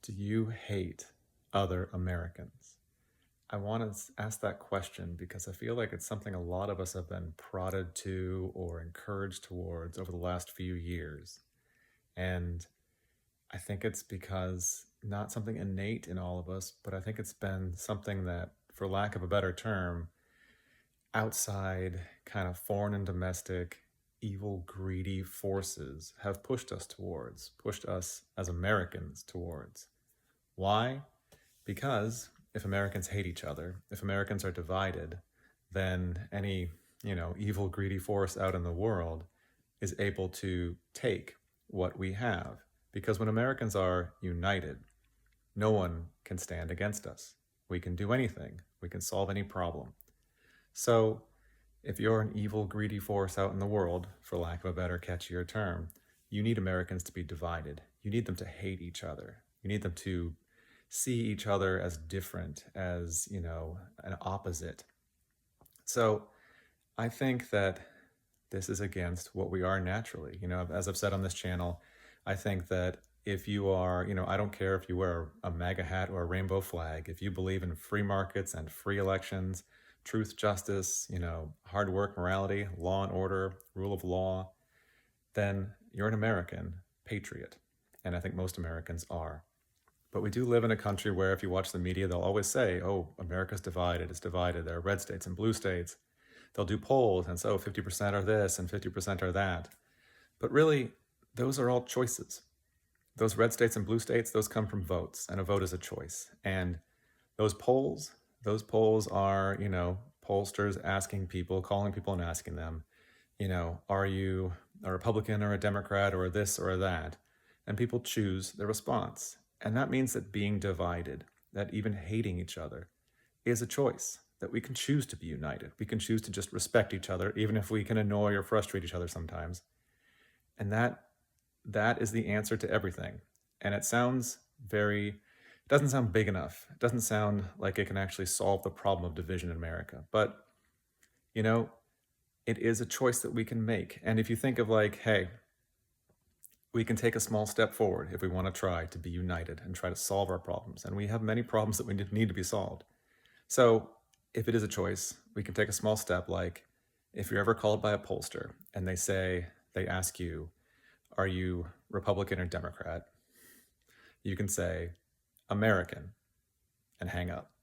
Do you hate other Americans? I want to ask that question because I feel like it's something a lot of us have been prodded to or encouraged towards over the last few years. And I think it's because not something innate in all of us, but I think it's been something that, for lack of a better term, outside kind of foreign and domestic evil, greedy forces have pushed us towards, pushed us as Americans towards. Why? Because if Americans hate each other, if Americans are divided, then any, evil, greedy force out in the world is able to take what we have. Because when Americans are united, no one can stand against us. We can do anything, we can solve any problem. So, if you're an evil, greedy force out in the world, for lack of a better, catchier term, you need Americans to be divided. You need them to hate each other. You need them to see each other as different, as, an opposite. So I think that this is against what we are naturally. As I've said on this channel, I think that if you are, I don't care if you wear a MAGA hat or a rainbow flag, if you believe in free markets and free elections, truth, justice, hard work, morality, law and order, rule of law, then you're an American patriot. And I think most Americans are. But we do live in a country where if you watch the media, they'll always say, oh, America's divided, it's divided. There are red states and blue states. They'll do polls and so 50% are this and 50% are that. But really, those are all choices. Those red states and blue states, those come from votes, and a vote is a choice. And those polls are, pollsters asking people, calling people and asking them, are you a Republican or a Democrat or this or that? And people choose their response. And that means that being divided, that even hating each other, is a choice, that we can choose to be united. We can choose to just respect each other, even if we can annoy or frustrate each other sometimes. And that is the answer to everything. And it doesn't sound big enough. It doesn't sound like it can actually solve the problem of division in America. But, it is a choice that we can make. And if you think of like, hey, we can take a small step forward if we want to try to be united and try to solve our problems. And we have many problems that we need to be solved. So if it is a choice, we can take a small step, like if you're ever called by a pollster and they ask you, are you Republican or Democrat? You can say American and hang up.